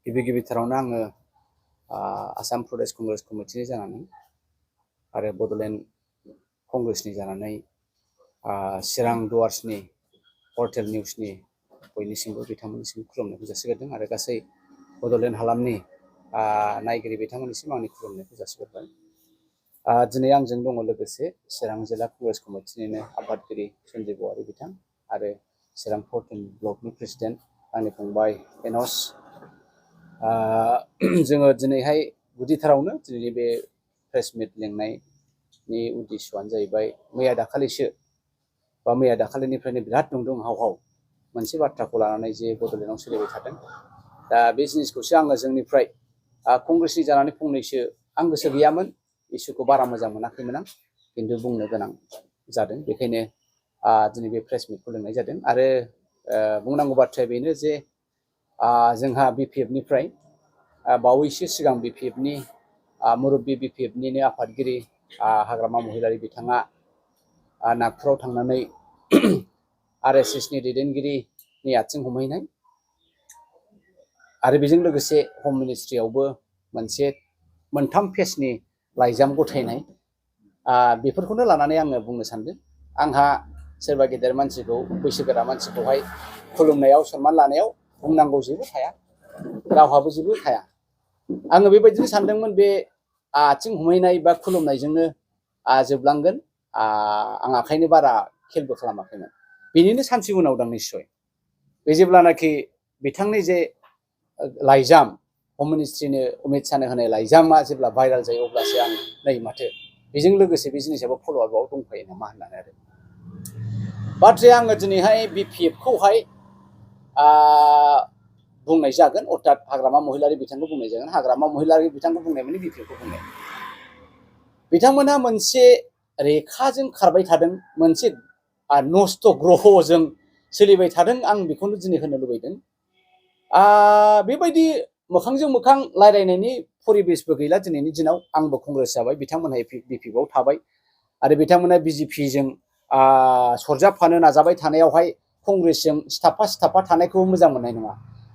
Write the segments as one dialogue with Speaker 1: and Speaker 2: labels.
Speaker 1: गिबिथारावनो आङो आसाम प्रदेश कंग्रेस कमिटिनि जानानै आरो बड'लेण्ड कंग्रेसनि जानानै चिरां दुवार्सनि पर्टेल निउसनि बयनिसिमबो बिथांमोननिसिम खुलुमनायखौ जासिगोरदों आरो गासै बड'लेण्ड हालामनि नायगिरि बिथांमोननिसिम आंनि खुलुमनायखौ जासिगोरबाय। दिनै आंजों दङ लोगोसे चिरां जिल्ला कंग्रेस कमिटिनिनो आफादगिरि सन्जय बवारि बिथां आरो चिरां पर्टेल ब्लकनि प्रेसिडेन्ट आंनि फंबाय एनस। जोङो दिनैहाय गुदिथारावनो दिनैनि बे प्रेस मिट लेंनायनि उद्देश्यआनो जाहैबाय मैया दाखालिनिफ्रायनो बिराद दुंदुं हाव मोनसे बाथ्राखौ लानानै जे बड'लेण्डआव सोलिबाय थादों। दा बे जिनिसखौसो आङो जोंनिफ्राय कंग्रेसनि जानानै फंनैसो आं गोसो गैयामोन, इसुखौ बारा मोजां मोनाखैमोन आं, खिन्थु बुंनो गोनां जादों, बेखायनो दिनै बे प्रेस मिटखौ लेंनाय जादों। आरो बुंनांगौ बाथ्राया बेनो जे जोंहा बिपिएफनिफ्राय बावैसो सिगां बिपिएफनि मुरब्बी बिपिएफनिनो आफादगिरि हाग्रामा महिलारि बिथाङा नागपुराव थांनानै आरएसएसनि दैदेनगिरिनि आथिं हमहैनाय आरो बेजों लोगोसे हम मिनिस्ट्रियावबो मोनथाम पेजनि लाइजाम गथायनाय, बेफोरखौनो लानानै आङो बुंनो सानदों। आंहा सोरबा गेदेर मानसिखौ, बैसोगोरा मानसिखौहाय खुलुमनायाव, सनमान लानायाव बुंनांगौ जेबो थाया, रावहाबो जेबो थाया। आङो बेबायदिनो सानदोंमोन बे आथिं हमहैनाय बा खुलुमनायजोंनो जोबलांगोन। आं आखायनो बारा खेलबो खालामाखैमोन। बेनिनो सानसे उनाव दां निस्सय बे जेब्लानाखि बिथांनि जे लाइजाम, हम मिनिस्ट्रिनो अमित शाहनो होनाय लाइजामा जेब्ला भाइराल जायो, अब्लासो आं नै माथो बेजों लोगोसे बे जिनिसाबो फल'आपआव दंफायो नामा होननानै आरो बाथ्राया आङो दिनैहाय बिपिएफखौहाय बुंनाय जागोन, अर्थात हाग्रामा महिलारि बिथांखौ बुंनाय जागोन। हाग्रामा महिलारि बिथांखौ बुंनाय माने बिपिएफखौ बुंनाय। बिथांमोनहा मोनसे रेखाजों खारबाय थादों, मोनसे नस्थ' ग्रहजों सोलिबाय थादों। आं बेखौनो दिनै होनो लुबैदों। बेबायदि मोखांजों मोखां रायलायनायनि परिबेसबो गैला दिनैनि दिनाव। आंबो कंग्रेस जाबाय, बिथांमोनहा बिपिएफआव थाबाय आरो बिथांमोना बिजेपिजों सरजाबफानो नाजाबाय थानायावहाय कंग्रेसजों सिथाबफा थानायखौ मोजां मोननाय नङा।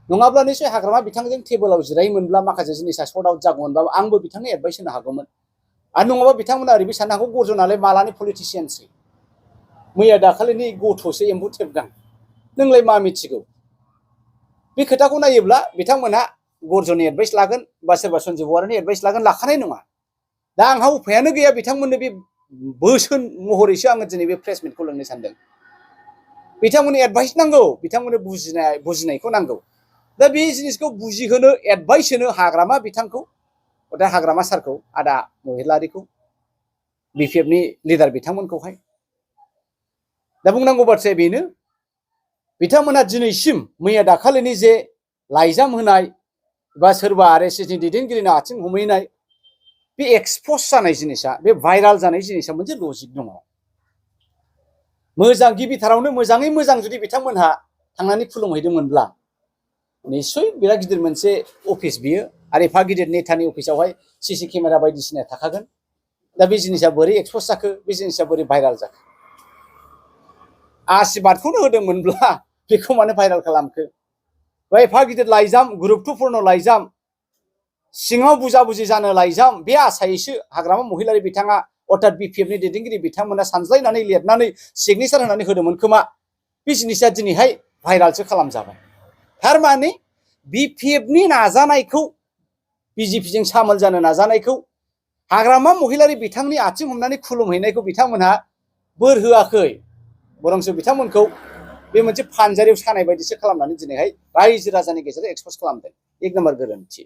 Speaker 1: नङाब्ला निश्चय हाग्रामा बिथांजों टेबोलाव जिरायोमोनब्ला माखासे जिनिसा सर्ट आउट जागौमोनब्लाबो आंबो बिथांनो एडभाइस होनो हागौमोन। आरो नङाबा बिथांमोना ओरैबो साननो हागौ, गरजनालाय मालानि पलिटिसियानसै, मैया दाखालिनि गथ'सो, एम्बु थेबगां, नोंलाय मा मिथिगौ। बे खोथाखौ नायोब्ला बिथांमोनहा गरजननि एडभाइस लागोन बा सोरबा सन्जय बवारिनि एडभाइस लागोन, लाखानाय नङा। दा आंहा उफायानो गैया बिथांमोननो बे बोसोन महरैसो आङो दिनै बे प्रेस मिटखौ लिंनो सानदों। बिथांमोननि एडभाइस नांगौ, बिथांमोननो बुजिनायखौ नांगौ। दा बे जिनिसखौ बुजिहोनो, एडभाइस होनो हाग्रामा बिथांखौ, दा हाग्रामा सारखौ, आदा महिलारिखौ, बिपिएफनि लिडार बिथांमोनखौहाय। दा बुंनांगौ बाथ्राया बेनो, बिथांमोनहा दिनैसिम मैया दाखालिनि जे लाइजाम होनाय बा सोरबा आरएसएसनि दैदेनगिरिनि आथिं हमहैनाय, बे एक्सप'ज जानाय जिनिसा, बे भाइराल जानाय जिनिसा मोनसे लजिक दङ। मोजां, गिबिथारावनो मोजाङै मोजां जुदि बिथांमोनहा थांनानै खुलुमहैदोंमोनब्ला निस्सय बिराद गिदिर मोनसे अफिस बियो, आरो एफा गिदिर नेतानि अफिसावहाय सिसि केमेरा बायदिसिना थाखागोन। दा बे जिनिसा बोरै एक्सप'ज जाखो, बे जिनिसा बोरै भाइराल जाखो। आशीर्बादखौनो होदोंमोनब्ला बेखौ मानो भाइराल खालामखो। बा एफा गिदिर लाइजाम, ग्रुप 2 फोरनो लाइजाम, सिङाव बुजा-बुजि जानो लाइजाम, बे आसायैसो हाग्रामा महिलारि बिथाङा, अर्थात बिपिएफनि दैदेनगिरि बिथांमोना सानज्लायनानै लिरनानै सिगनेचार होनानै होदोंमोन खोमा। बे जिनिसा दिनैहाय भाइरालसो खालामजाबाय। थारमाने बिपिएफनि नाजानायखौ, बिजेपिजों सामोल जानो नाजानायखौ, हाग्रामा महिलारि बिथांनि आथिं हमनानै खुलुमहैनायखौ बिथांमोनहा बोर होआखै, बरंसो बिथांमोनखौ बे मोनसे फानजारियाव सानाय बायदिसो खालामनानै दिनैहाय रायजो राजानि गेजेराव एक्सप'ज खालामदों। एक नाम्बार गोरोन्थि।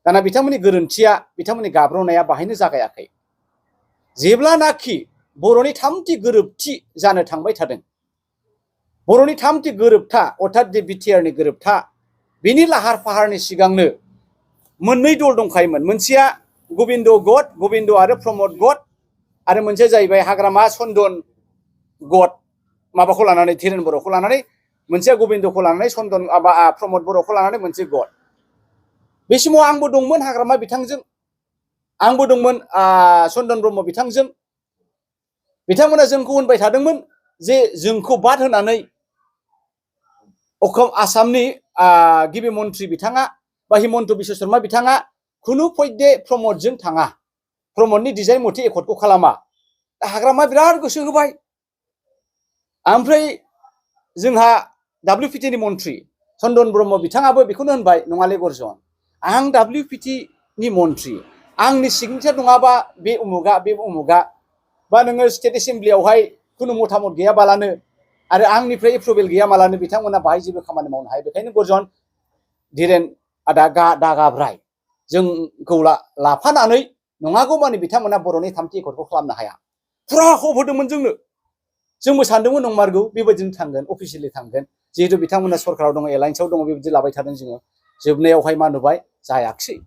Speaker 1: दाना बिथांमोननि गोरोन्थिया, बिथांमोननि गाब्र'नाया बाहायनो जागायाखै। जेब्लानाखि बर'नि 3थि गोरोबथि जानो थांबाय थादों, बर'नि 3थि गोरोबथा, अर्थात बिटिआरनि गोरोबथा, बेनि लाहार फाहारनि सिगांनो मोननै दल दंखायोमोन। मोनसेया गबिन्द गद, गबिन्द आरो प्रमद गद, आरो मोनसेया जाहैबाय हाग्रामा चन्दन गद, माबाखौ लानानै, धीरेन बर'खौ लानानै, मोनसेया गबिन्दखौ लानानै, चन्दन प्रमद बर'खौ लानानै मोनसे गद। बे समाव आंबो दंमोन हाग्रामा बिथांजों, आंबो दंमोन चन्दन ब्रह्म बिथांजों। बिथांमोना जोंखौ होनबाय थादोंमोन जे जोंखौ बाद होनानै आसामनि गिबि मन्थ्रि बिथाङा बा हिमन्त बिश्व शर्मा बिथाङा खुनु पयदे प्रमदजों थाङा प्रमदनि डिजाइन मथे एकर्डखौ खालामा हाग्रामा बिराद गोसो होबाय ओमफ्राय जोंहा WPT नि मन्थ्रि चन्दन ब्रह्म बिथाङाबो बेखौनो होनबाय नङाले गरजन आं WPT नि मन्थ्रि आंनि सिगनेचार नङाबा बे उमुगा बा नोङो स्टेट एसेम्ब्लियावहाय खुनु मतामत गैयाबालानो आरो आंनिफ्राय एप्रुभेल गैयामालानो बिथांमोना बाहाय जेबो खामानि मावनो हाया बेखायनो गरजन धीरेन आदा दागाब्राय जोंखौ लाफानानै नङागौ माने बिथांमोना बर'नि थामथि एकर्डखौ खालामनो हाया फुरा होप होदोंमोन जोंबो सानदोंमोन नंमारगौ बेबायदिनो थांगोन अफिसियेलि थांगोन जिहेतु बिथांमोना सरकाराव दङ एलायन्सआव दङ बेबायदि लाबाय थादों जोङो जोबनायावहाय मा नुबाय जायाखिसै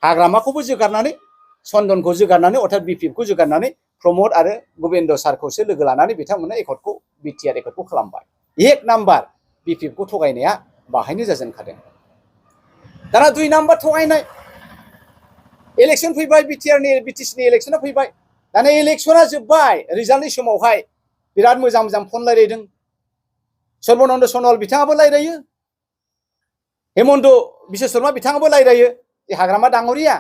Speaker 1: हाग्रामाखौबो जोगारनानै चन्दनखौ जोगारनानै अर्थात BPFखौ जोगारनानै प्रमद आरो गोविन्द सारखौसो लोगो लानानै बिथांमोना एकर्डखौ BTR एकर्डखौ खालामबाय एक नाम्बार BPFखौ थगायनाया बाहायनो जाजेनखादों दाना 2 नाम्बार थगायनाय इलेक्सन फैबाय BTC नि इलेक्सना फैबाय दाना इलेक्सना जोब्बाय रिजाल्टनि समावहाय बिराद मोजां फन रायलायदों सर्बानन्द सनवाल बिथाङाबो रायलायो हिमन्त बिश्व शर्मा बिथाङाबो रायलायो हाग्रामा डाঙरिया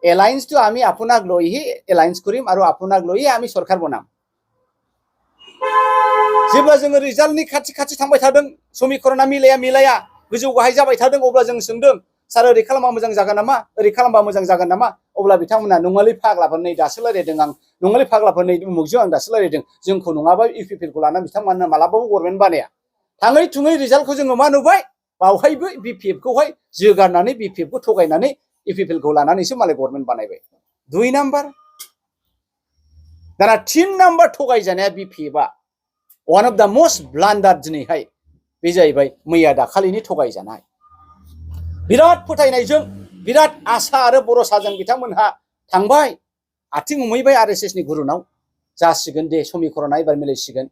Speaker 1: एलायन्स तो आमी आपनाक लइहि एलायन्स करिम आरो आपनाक लइहि आमी सरकार बनाम जेब्ला जोङो रिजाल्टनि खाथि थांबाय थादों समिकरना मिलाया गोजौ गाहाय जाबाय थादों अब्ला जों सोंदों सार ओरै खालामबा मोजां जागोन नामा ओरै खालामबा मोजां जागोन नामा अब्ला बिथांमोना नङालै फाग्लाफोर नै दासो रायलायदों आं नङालै फाग्लाफोर नै उमुगजों आं दासो रायलायदों जोंखौ नङाबा इउपिपिएलखौ लानानै बिथांमोना मालाबाबो गभर्नमेन्ट बानाया थाङै थुङै रिजाल्टखौ जोङो मा नुबाय बावहायबो BPFखौहाय जोगारनानै BPFखौ थगायनानै इउपिपिएलखौ लानानैसो मालाय गभर्नमेन्ट बानायबाय 2 नाम्बार दाना 3 number थगायजानाया BPFआ one of the most blunder दिनैहाय बे जाहैबाय मैया दाखालिनि थगायजानाय बिराद फोथायनायजों बिराद आसा आरो भरसाजों बिथांमोनहा थांबाय आथिं हमहैबाय RSS नि गुरुनाव जासिगोन दे समिकरना एबार मिलायसिगोन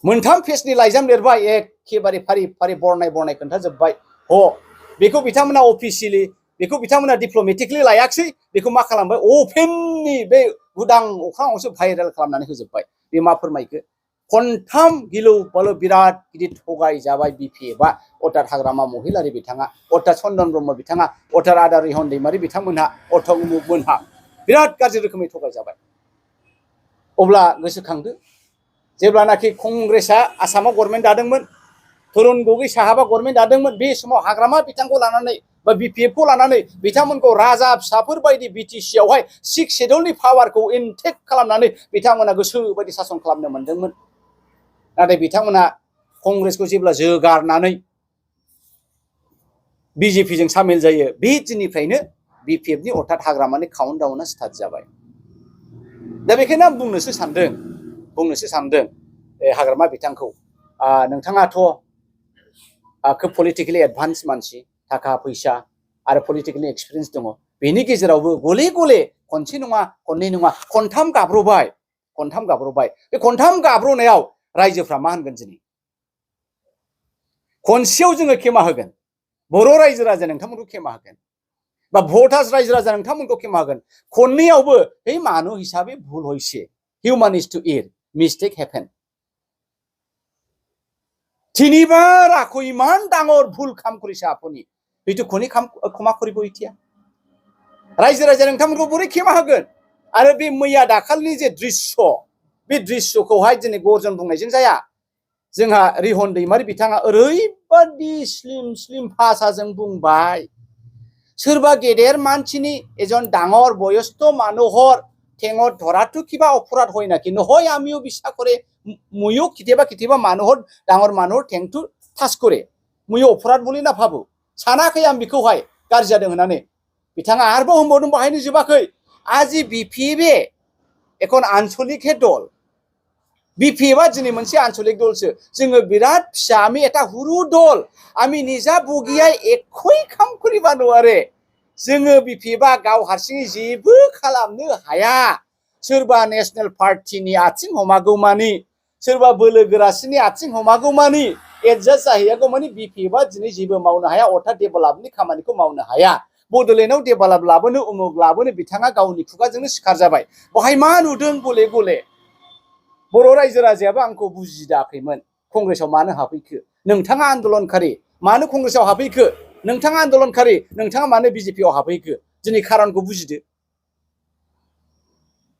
Speaker 1: मोनथाम पेजनि लाइजाम लिरबाय एखेबारे फारि बरनाय खोन्थाजोब्बाय बेखौ बिथांमोना अफिसियेलि बेखौ बिथांमोना डिप्ल'मेटिकलि लायाखिसै बेखौ मा खालामबाय अपेननि बे उदां अख्राङावसो भाइरेल खालामनानै होजोब्बाय बे मा फोरमायखो खनथाम गिलु बालु बिराद गिदिर थगाय जाबाय BPFआ अर्थात हाग्रामा महिलारि बिथाङा अर्थात चन्दन ब्रह्म बिथाङा अर्थात आदा रिहन दैमारि बिथांमोनहा अर्थात उमुगमोनहा बिराद गाज्रि रोखोमै थगाय जाबाय अब्ला गोसोखांदो जेब्लानाखि कंग्रेसआ आसामाव गभर्नमेन्ट दादोंमोन तरुण गगৈ साहाबा गभर्नमेन्ट दादोंमोन बे समाव हाग्रामा बिथांखौ लानानै बा BPFखौ लानानै बिथांमोनखौ राजा फिसाफोर बायदि BTC आवहाय 6 शेड्युलनि पावारखौ इनटेक खालामनानै बिथांमोना गोसो बायदि सासन खालामनो मोनदोंमोन नाथाय बिथांमोना कंग्रेसखौ जेब्ला जोगारनानै BJPजों सामिल जायो बे दिननिफ्रायनो BPFनि अर्थात हाग्रामानि काउन्टडाउनआ स्टार्ट जाबाय दा बेखायनो आं बुंनोसो सानदों हाग्रामा बिथांखौ नोंथाङाथ' खोब पलिटिकेलि एडभान्स मानसि थाखा फैसा आरो पलिटिकेलि एक्सपिरियेन्स दङ बेनि गेजेरावबो गले गले खनसे नङा खननै नङा खनथाम गाब्रबाय बे खनथाम गाब्रनायाव रायजोफ्रा मा होनगोन दिनै खनसेयाव जोङो खेमा होगोन बर' रायजो राजा नोंथांमोनखौ खेमा होगोन बा भटार्स रायजो राजा नोंथांमोनखौ खेमा होगोन खननैयावबो हे मानु हिसाबै भुल हयसे हिउमान इज टु इर मिस्टेक हेपेन তিনিবাৰ আকৌ ইমান ডাঙৰ ভুল কাম কৰিছে আপুনি এইটো কোনে ক্ষমা কৰিব এতিয়া ৰাইজে ৰাইজে नोंथांमोनखौ बोरै ক্ষমা होगोन आरो बे मैया दाखालिनि जे दृश्य बे दृश्यखौहाय दिनै गरजन बुंनायजों जाया जोंहा रिहन दैमारि बिथाङा ओरैबादि स्लिम भाषाजों बुंबाय सोरबा गेदेर मानसिनि एজন ডাঙৰ বয়স্ক মানুহৰ ঠেঙত ধৰাটো কিবা অপৰাধ হয় নাকি নহয় আমিও বিশ্বাস কৰে ময়ো কেতিয়াবা মানুহৰ ডাঙৰ মানুহৰ ঠেংটো ঠাস কৰে ময়ো অপৰাধ বুলি নাভাবো সানাखै आं बेखौहाय गाज्रि जादों होननानै बिथाङा आरोबाव होनबावदों बाहायनो जोबाखै আজি BPFए এখন आन्चलिक दल BPFआ दिनै मोनसे आन्चलिक दलसो जोङो बिराद फिसा আমি এটা হুৰু দল আমি নিজা বগিয়াই একই কাম করিবা নোৱাৰে जोङो BPFआ गाव हारसिङै जेबो खालामनो हाया सोरबा नेशनेल पार्टीनि आथिं हमागौमानि सोरबा बोलोगोरासिनि आथिं हमागौमानि एडजास्ट जाहैयागौमानि BPFआ दिनै जेबो मावनो हाया अर्थात डेभेलपनि खामानिखौ मावनो हाया बड'लेण्डआव डेभेलप लाबोनो उमुग लाबोनो बिथाङा गावनि खुगाजोंनो सिखार जाबाय बहाय मा नुदों गले गले बर' रायजो राजायाबो आंखौ बुजिदाखैमोन कंग्रेसआव मानो हाबफैखो नोंथाङा आन्दोलनखारि मानो कंग्रेसआव हाबफैखो नोंथाङा आन्दलनखारि नोंथाङा मानो बिजेपिआव हाबहैखो दिनै खारनखौ बुजिदो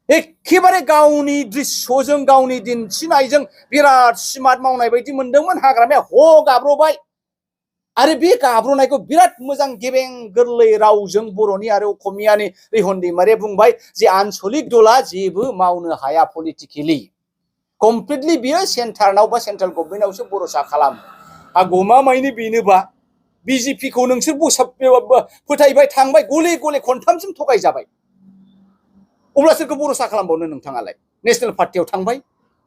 Speaker 1: एखेबारे गावनि दृश्यजों गावनि दिन्थिनायजों बिराद स्मार्ट मावनाय बायदि मोनदोंमोन हाग्रामाया गाब्रबाय आरो बे गाब्रनायखौ बिराद मोजां गेबें गोरलै रावजों बर'नि आरो असमियानि रिहन दैमारिया बुंबाय जे आनसलिक दला जेबो मावनो हाया पलिटिकेलि कमप्लिटलि बियो सेन्टारनाव बा सेन्ट्रेल गभर्नमेन्टआवसो भरोसा खालामो गमामायैनो बेनोबा बिजेपिखौ नोंसोर फोथायबाय थांबाय गले गले खनथामसिम थगायजाबाय अब्ला सोरखौ भरोसा खालामबावनो नोंथाङालाय नेशनेल पार्टियाव थांबाय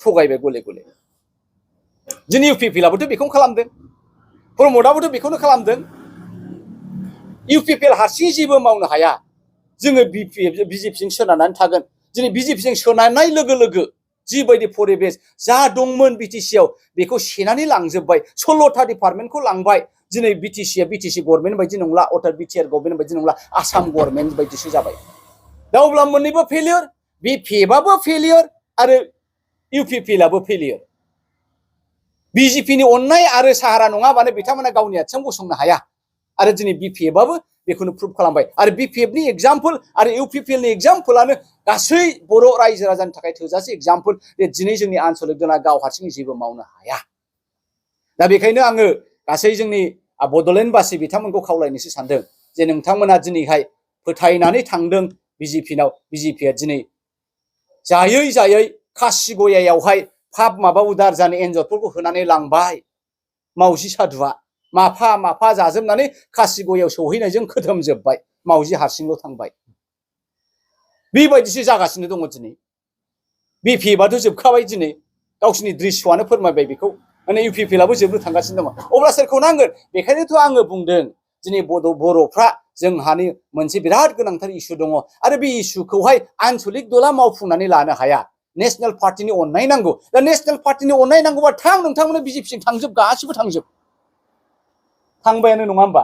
Speaker 1: थगायबाय गले गले जोंनि इउपिपिएलआबोथ' बेखौनो खालामदों प्रमदआबोथ' बेखौनो खालामदों इउपिपिएल हारसिङै जेबो मावनो हाया जोङो बिजेपिजों सोनारनानै थागोन दिनै बिजेपिजों सोनारनाय लोगो लोगो जिबायदि परिबेस जा दंमोन बिटिसिआव बेखौ सेनानै लांजोबबाय 16टा डिपार्टमेन्टखौ लांबाय दिनै बिटिसिआ बिटिसि गभर्नमेन्ट बायदि नंला अर्थात बिटिआर गभर्नमेन्ट बायदि नंला आसाम गभर्नमेन्ट बायदिसो जाबाय दा अब्ला मोननैबो फेलियर बिपिएफआबो फेलियर आरो इउपिपिएलआबो फेलियर बिजेपिनि अननाय आरो साहारा नङाबानो बिथांमोना गावनि आथिङाव गसंनो हाया आरो दिनै बिपिएफआबो बेखौनो प्रुभ खालामबाय आरो बिपिएफनि एग्जाम्पल आरो इउपिपिएलनि एग्जाम्पलानो गासै बर' रायजो राजानि थाखाय थोजासे एग्जाम्पल जे दिनै जोंनि आनसलिक दला गाव हारसिङै जेबो मावनो हाया दा बेखायनो आङो गासै जोंनि बड'लेण्डबासि बिथांमोनखौ खावलायनोसो सानदों जे नोंथांमोना दिनैहाय फोथायनानै थांदों बिजेपिनाव बिजेपिआ दिनै जायै जायै कासिगयायावहाय पाप माबा उदार जानो एन्जरफोरखौ होनानै लांबाय मावजि सादुआ माफा माफा जाजोबनानै कासिगयाव सौहैनायजों खोथोमजोबबाय मावजि हारसिंल' थांबाय बेबायदिसो जागासिनो दङ दिनै बिपिएफआथ' जोबखाबाय दिनै गावसिनि दृश्यआनो फोरमायबाय बेखौ माने इउपिपिएलआबो जोबनो थांगासिनो दङ अब्ला सोरखौ नांगोन बेखायनोथ' आङो बुंदों दिनै बर'फ्रा जोंहानि मोनसे बिराद गोनांथार इसु दङ आरो बे इसुखौहाय आनसलिक दला मावफुंनानै लानो हाया नेशनेल पार्टिनि अननाय नांगौ दा नेशनेल पार्टिनि अननाय नांगौबा नोंथांमोना बिजेपिजों थांजोब गासिबो थांजोब थांबायानो नङा होमबा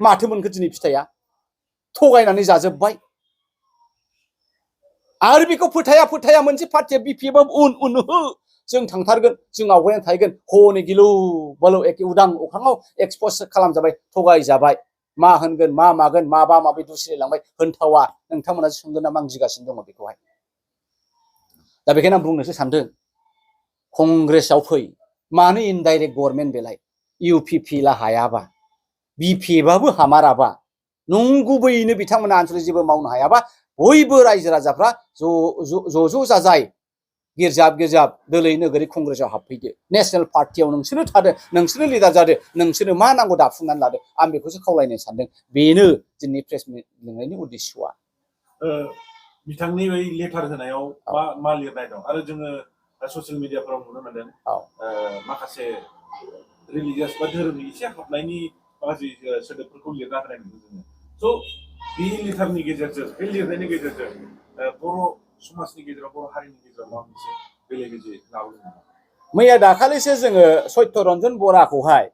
Speaker 1: माथो मोनखो दिनै फिथाइया थगायनानै जाजोबबाय आरो बेखौ फोथाया मोनसे पार्टिया बिपिएफआबो उन जों थांथारगोन जों आवगायनानै थाहैगोन हनै गिलु बालु एखे उदां अख्राङाव एक्सप'ज खालामजाबाय थगायजाबाय मा होनगोन मा मागोन माबा माबि दुसिलांबाय होनथावा नोंथांमोना सोंगोन नामा आं गिगासिनो दङ बेखौहाय दा बेखायनो आं बुंनोसो सानदों कंग्रेसआव फै मानो इनडाइरेक्ट गभर्नमेन्ट बेलाय इउपिपिएलआ हायाबा बिपिएफआबो हामाराबा नंगुबैयैनो बिथांमोना आनसलिक जेबो मावनो हायाबा बयबो रायजो राजाफ्रा ज' जाजाय गिर्जाब दोलै नोगोरै कंग्रेसआव हाबफैदो नेशनेल पार्टियाव नोंसोरनो थादो नोंसोरनो लिडार जादो नोंसोरनो मा नांगौ दाफुंनानै लादो आं बेखौसो खावलायनो सानदों बेनो जोंनि प्रेस मिट लिंनायनि उद्देश्यआ
Speaker 2: बिथांनि बै लेटार होनायाव मा लिरनाय दं आरो जोङो ससियेल मिडियाफोराव नुनो मोनदों माखासे रिलिजियास बा धोरोमनि एसे हाबनायनि माखासे सोदोबफोरखौ लिरना होनाय नुदों जोङो स' बे लेटारनि गेजेरजों बे लिरनायनि गेजेरजों बर' समाजनि गेजेराव बर' हारिनि गेजेराव माबा मोनसे बेले बेजे लाबोदों
Speaker 1: मैया दाखालिसो जोङो सत्यरन्जन बराखौहाय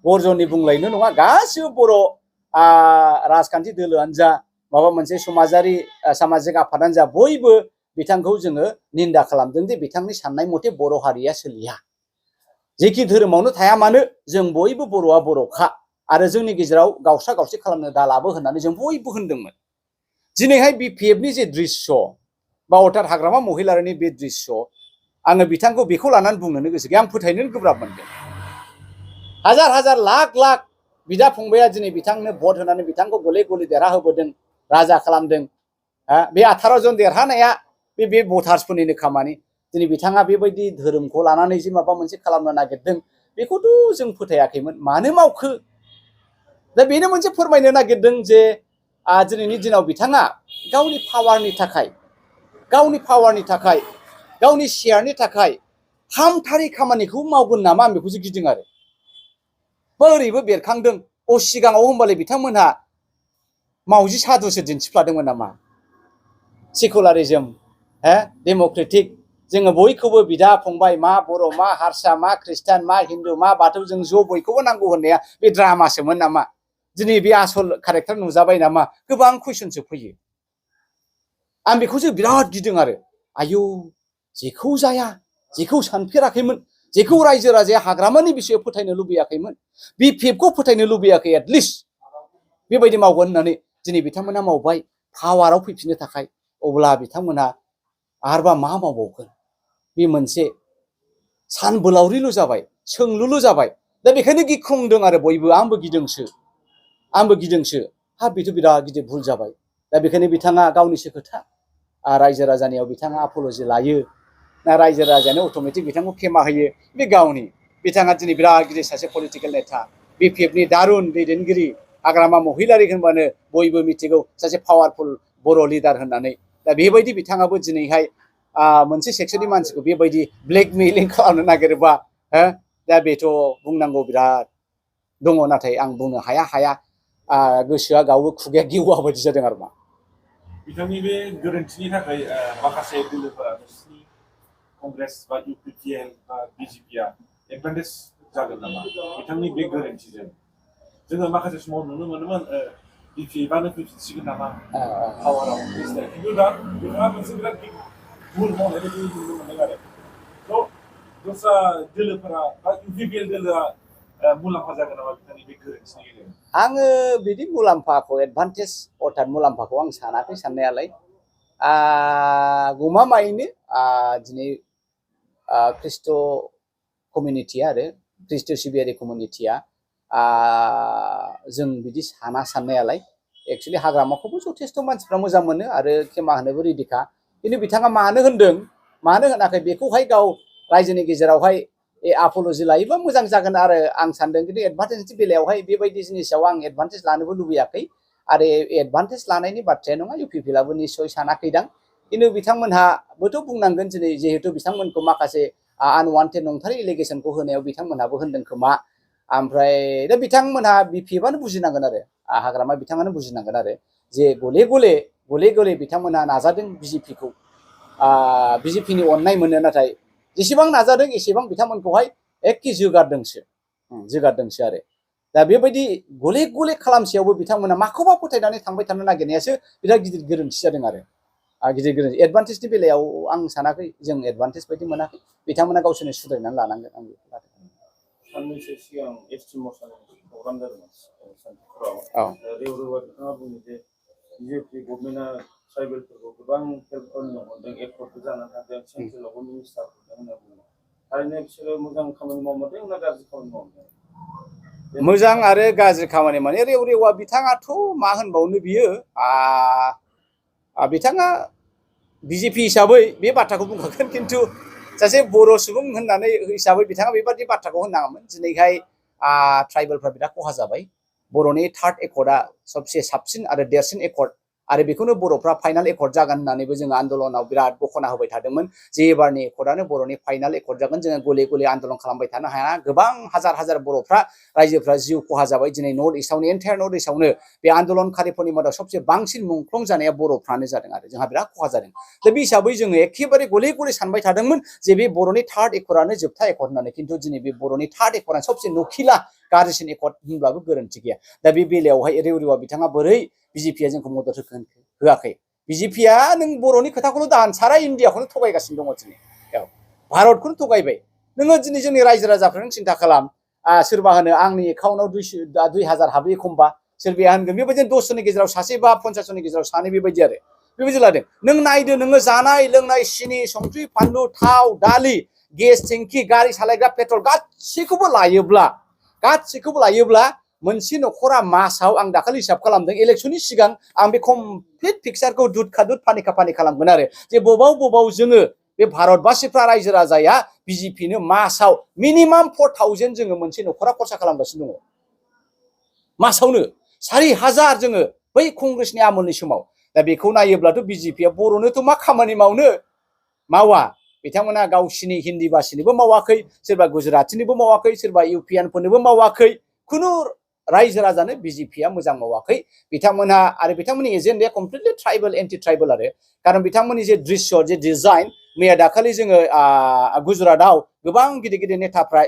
Speaker 1: बरजननि बुंलायनो नङा गासिबो बर' राजखान्थि दोलोआनो जा माबा मोनसे समाजारि सामाजिक आफादानो जा बयबो बिथांखौ जोङो निन्दा खालामदों जे बिथांनि साननाय मथे बर' हारिया सोलिया जेखि धोरोमावनो थाया मानो जों बयबो बर'आ बर'खा आरो जोंनि गेजेराव गावस्रा गावस्रि खालामनो दालाबो होननानै जों बयबो होनदोंमोन दिनैहाय बिपिएफनि जे दृश्य बा अर्थात हाग्रामा महिलारिनि बे दृश्य आङो बिथांखौ बेखौ लानानै बुंनोनो गोसो गैया आं फोथायनोनो गोब्राब मोनदों हाजार लाख बिदा फंबाया दिनै बिथांनो भट होनानै बिथांखौ गले गले देरहाहोबोदों राजा खालामदों बे 18 जन देरहानाया बे भटार्सफोरनिनो खामानि दिनै बिथाङा बेबायदि धोरोमखौ लानानै जे माबा मोनसे खालामनो नागिरदों बेखौथ' जों फोथायाखैमोन मानो मावखो दा बेनो मोनसे फोरमायनो नागिरदों जे दिनैनि दिनाव बिथाङा गावनि पावारनि थाखाय गावनि शेयारनि थाखाय हामथारै खामानिखौ मावगोन नामा आं बेखौसो गिदों आरो ओरैबो बेरखांदों सिगाङाव होमबालाय बिथांमोनहा मावजि सादुसो दिन्थिफ्लादोंमोन नामा सेकुलारिजम डेम'क्रेटिक जोङो बयखौबो बिदा फंबाय मा बर' मा हारसा मा ख्रिस्टान मा हिन्दु मा बाथौ जों ज' बयखौबो नांगौ होननाया बे ड्रामासोमोन नामा दिनै बे आसल कारेक्टार नुजाबाय नामा गोबां कुइसनसो फैयो आं बेखौसो बिराद गिदों आरो आयौ जेखौ जाया जेखौ सानफेराखैमोन जेखौ रायजो राजाया हाग्रामानि बिसय फोथायनो लुबैयाखैमोन बिपिएफखौ फोथायनो लुबैयाखै एटलिस्ट बेबायदि मावगोन होननानै दिनै बिथांमोना मावबाय पावाराव फैफिननो थाखाय अब्ला बिथांमोना आरोबा मा मावबावगोन बे मोनसे सानबोलावरिल' जाबाय सोंलुल' जाबाय दा बेखायनो गिख्रंदों आरो बयबो आंबो गिदोंसो हा बेथ' बिराद गिदिर भुल जाबाय दा बेखायनो बिथाङा गावनिसो खोथा रायजो राजानियाव बिथाङा अप'लजि लायो ना रायजो राजायानो अट'मेटिक बिथांखौ खेमा होयो बे गावनि बिथाङा दिनै बिराद गिदिर सासे पलिटिकेल नेता बिपिएफनि दारुन दैदेनगिरि हाग्रामा महिलारि होनबानो बयबो मिथिगौ सासे पावारफुल बर' लिडार होननानै दा बेबायदि बिथाङाबो दिनैहाय मोनसे सेक्सननि मानसिखौ बेबायदि ब्लेकमेलिं खालामनो नागिरोबा दा बेथ' बुंनांगौ बिराद दङ नाथाय आं बुंनो हाया गोसोआ गावो खुगाया गेवा बायदि जादों आरो मा
Speaker 2: बिथांनि बे गोरोन्थिनि थाखाय माखासे दोलोफोरा नोंसिनि कंग्रेस बा इउपिपिएल बा बिजेपिआ एडभान्टेज जागोन नामा बिथांनि बे गोरोन्थिजों जोङो माखासे समाव नुनो मोनोमोन बिपिएफआनो फैफिनसिगोन नामा पावाराव खिन्थु दा बिथाङा मोनसे बिराद भुल मावनाय बायदि नुनो मोनदों आरो दस्रा दोलोफोरा बा इउपिपिएल दोलोआ मुलाम्फा जागोन नामा बिथांनि बे गोरोन्थिनि गेजेरजों
Speaker 1: आङो बिदि मुलाम्फाखौ एडभान्टेज अर्थात मुलाम्फाखौ आं सानाखै साननायालाय गमामायैनो दिनै ख्रिस्ट' कमिउनिटिया आरो ख्रिस्ट' सिबियारि कमिउनिटिया जों बिदि साननायालाय एक्सुवेलि हाग्रामाखौबो जथेस्थ' मानसिफ्रा मोजां मोनो आरो खेमा होनोबो रेडिखा खिन्थु बिथाङा मानो होनाखै बेखौहाय गाव रायजोनि गेजेरावहाय अप'लजि लायोबा मोजां जागोन आरो आं सानदों खिन्थु एडभान्टेजनि बेलायावहाय बेबायदि जिनिसाव आं एडभान्टेज लानोबो लुबैयाखै आरो एडभान्टेज लानायनि बाथ्राया नङा इउपिपिएलआबो निस्सय सानाखैदां खिन्थु बिथांमोनहाबोथ' बुंनांगोन दिनै जिहेतु बिथांमोनखौ माखासे आनवान्टेड नंथारै एलिगेसनखौ होनायाव बिथांमोनहाबो होनदों खोमा ओमफ्राय दा बिथांमोनहा बिपिएफआनो बुजिनांगोन आरो हाग्रामा बिथाङानो बुजिनांगोन आरो जे गले गले बिथांमोनहा नाजादों बिजेपिखौ बिजेपिनि अननाय मोनो नाथाय जेसेबां नाजादों एसेबां बिथांमोनखौहाय एखे जोगारदोंसो आरो दा बेबायदि गले खालामसेयावबो बिथांमोना माखौबा फोथायनानै थांबाय थानो नागिरनायासो बिराद गिदिर गोरोन्थि जादों आरो गिदिर गोरोन्थि एडभान्टेजनि बेलायाव आं सानाखै जों एडभान्टेज बायदि मोनाखै बिथांमोना गावसोरनो सुद्रायनानै लानांगोन आं बेखौ
Speaker 2: साननैसो सिगां एसटि मोसानायनि प्रग्राम जादोंमोन सानथिफुराव रेवरेवा बिथाङा बुङो जे बिजेपि गभर्नमेन्टआ ट्राइबेलफोरखौ गोबां हेल्प होनो मोनदों एफर्टबो जानानै थादों सेन्ट्रेलावबो मिनिस्टार होदों होनना बुङो थारैनो बिसोरो मोजां खामानि मावदों ना गाज्रि खामानि मावदों
Speaker 1: मोजां आरो गाज्रि खामानि माने रेवरेवा बिथाङाथ' मा होनबावनो बियो बिथाङा बिजेपि हिसाबै बे बाथ्राखौ बुंखागोन खिन्थु सासे बर' सुबुं होननानै हिसाबै बिथाङा बेबादि बाथ्राखौ होननाङामोन दिनैहाय ट्राइबेलफ्रा बिराद खहा जाबाय बर'नि थार्ड एकर्डआ सबसे साबसिन आरो देरसिन एकर्ड आरो बेखौनो बर'फ्रा फाइनाल एकर्ड जागोन होननानैबो जोङो आन्दलनाव बिराद बखना होबाय थादोंमोन जे एबारनि एकर्डआनो बर'नि फाइनाल एकर्ड जागोन जोङो गले आन्दलन खालामबाय थानो हाया गोबां हाजार बर'फ्रा रायजोफ्रा जिउ खहा जाबाय दिनै नर्थ इस्टआवनो एन्टायार नर्थ इस्टआवनो बे आन्दलनकारिफोरनि मादाव सबसे बांसिन मुंख्लं जानाया बर'फ्रानो जादों आरो जोंहा बिराद खहा जादों दा बे हिसाबै जोङो एखेबारे गले सानबाय थादोंमोन जे बे बर'नि थार्ड एकर्डआनो जोबथा एकर्ड होननानै खिन्थु दिनै बे बर'नि थार्ड एकर्डआ सबसे नखिला गाज्रिसिन एकर्ड होनब्लाबो गोरोन्थि गैया दा बे बेलायावहाय रेवरेवा बिथाङा बोरै बिजेपिआ जोंखौ मदद होआखै बिजेपिआ नों बर'नि खोथाखौल' दान सारा इण्डियाखौनो थगायगासिनो दङ दिनै भारतखौनो थगायबाय नोङो दिनै जोंनि रायजो राजाफ्रा नों सिन्था खालाम सोरबा होनो आंनि एकाउन्टआव 2000 हाबो एखमबा सोरबाया होनगोन बेबायदिनो 10 जननि गेजेराव सासे बा 50 जननि गेजेराव सानै बेबायदि आरो बेबायदि लादों नों नायदो नोङो जानाय लोंनाय सिनि संख्रि फानलु थाव दालि गेस टेंकि गारि सालायग्रा पेट्रल गासैखौबो लायोब्ला मोनसे न'खरा मासाव आं दाखालि हिसाब खालामदों इलेक्सननि सिगां आं बे कमप्लिट पिक्सारखौ दुध फानि खालामगोन आरो जे बबाव जोङो बे भारतबासिफ्रा रायजो राजाया बिजेपिनो मासाव मिनिमाम 4000 जोङो मोनसे न'खरा खरसा खालामगासिनो दङ मासावनो 4000 जोङो बै कंग्रेसनि आमोलनि समाव दा बेखौ नायोब्लाथ' बिजेपिआ बर'नोथ' मा खामानि मावा बिथांमोना गावसिनि हिन्दी भाषिनिबो मावाखै सोरबा गुजरातिनिबो मावाखै सोरबा इउपियानफोरनोबो मावाखै खुनु रायजो राजानो बिजेपिआ मोजां मावाखै बिथांमोनहा आरो बिथांमोननि एजेन्डाया कमप्लिटलि ट्राइबेल एन्टि ट्राइबेल आरो खारन बिथांमोननि जे दृश्य जे डिजाइन मैया दाखालि जोङो गुजरातआव गोबां गिदिर गिदिर नेताफ्रा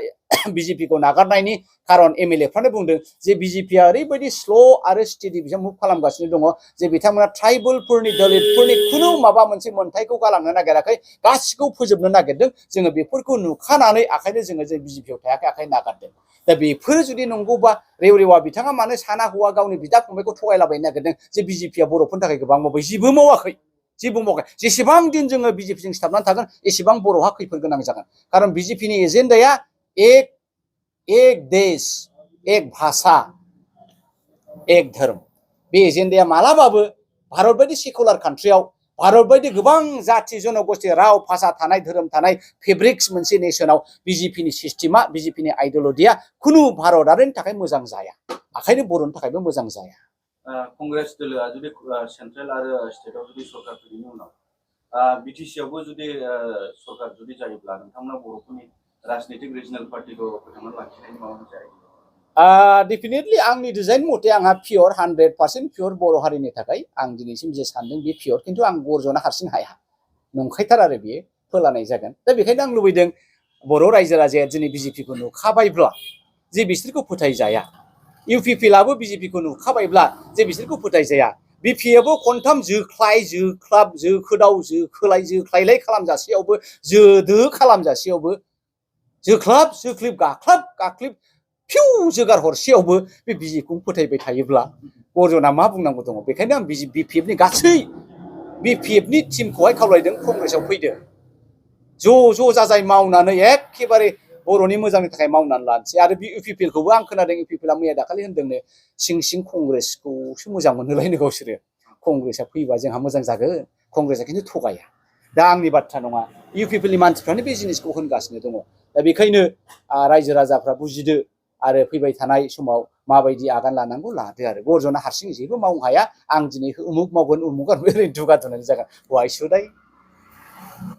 Speaker 1: बिजेपिखौ नागारनायनि खारन एमएलएफ्रानो बुंदों जे बिजेपिया ओरैबायदि स्ल' आरो स्टेडि बिजों मुभ खालामगासिनो दङ जे बिथांमोना ट्राइबेलफोरनि दलितफोरनि खुनु माबा मोनसे मोन्थायखौ गालांनो नागिराखै, गासिखौ फोजोबनो नागिरदों। जोङो बेफोरखौ नुखानानै आखायनो जोङो जे बिजेपियाव थायाखै, आखाय नागारदों। दा बेफोरो जुदि नंगौबा रेवरेवा बिथाङा मानो साना हौवा गावनि बिदा फंबायखौ थगायलाबायनो नागिरदों जे बिजेपिया बर'फोरनि थाखाय गोबां मावबाय? जेबो मावाखै, जेबो मावाखै। जेसेबां दिन जोङो बिजेपिजों सिथाबनानै थागोन एसेबां बर'हा खैफोद गोनां जागोन। खारन बिजेपिनि एजेन्डाया एक देश, एक भाषा, एक धर्म। बे एजेन्डाया मालाबाबो भारत बायदि सेकुलार कान्ट्रियाव, भारत बायदि गोबां जाथि जनगोष्ठी राव भाषा थानाय, धोरोम थानाय फेब्रिक्स मोनसे नेसनाव बिजेपिनि सिस्टेमा, बिजेपिनि आइडिअलजिया खुनु भारतारिनि थाखाय मोजां जाया, ओंखायनो बर'नि थाखायबो मोजां जाया।
Speaker 3: कंग्रेस दोलोआ जुदि सेन्ट्रेल आरो स्टेटआव जुदि सरकार फैनायनि उनाव बिटिसिआवबो जुदि सरकार जुदि जायोब्ला नोंथांमोना बर'फोरनि राजनीतिक रिजनेल पार्टिखौ फोथांना लाखिनायनि माबा मोनसे
Speaker 1: डेफिनेटलि आंनि डिजाइन मथे आंहा पियर 100% पियर बर' हारिनि थाखाय आं दिनैसिम जे सानदों बे पियर, खिन्थु आं गरज'नो हारसिं हाया, नंखायथार आरो बेयो, फोलानाय जागोन। दा बेखायनो आं लुबैदों बर' रायजो राजाया दिनै बिजेपिखौ नुखाबायब्ला जे बिसोरखौ फोथायजाया, इउपिपिएलआबो बिजेपिखौ नुखाबायब्ला जे बिसोरखौ फोथायजाया, बिपिएफआबो खनथाम जोख्लाय जोख्लाब जोखोदाव जोखोलाय जोख्लायलाय खालामजासेयावबो, जोदो खालामजासेयावबो, जोख्लाब जोख्लिब गाख्लाब गाख्लिब फिउ जोगार हरसेयावबो बे बिजेपिखौ फोथायबाय थायोब्ला गरजना मा बुंनांगौ दङ? बेखायनो आं बिपिएफनि गासै बिपिएफनि टिमखौहाय खावलायदों कंग्रेसआव फैदो, ज' जाजाय मावनानै एखेबारे बर'नि मोजांनि थाखाय मावनानै लानोसै। आरो बे इउपिपिएलखौबो आं खोनादों, इउपिपिएलआ मैया दाखालि होनदोंनो सिं सिं कंग्रेसखौसो मोजां मोनहोलायनो गावसोरो, कंग्रेसआ फैबा जोंहा मोजां जागोन, कंग्रेसआ खिन्थु थगाया। दा आंनि बाथ्रा नङा, इउपिपिएलनि मानसिफ्रानो बे जिनिसखौ होनगासिनो दङ। दा बेखायनो रायजो राजाफ्रा बुजिदो आरो फैबाय थानाय समाव माबायदि आगान लानांगौ लादो आरो। गरजना हारसिं जेबो मावनो हाया, आं दिनै उमुक मावगोन उमुक ओरैनो दुगा दुनानै जागोन। Y should I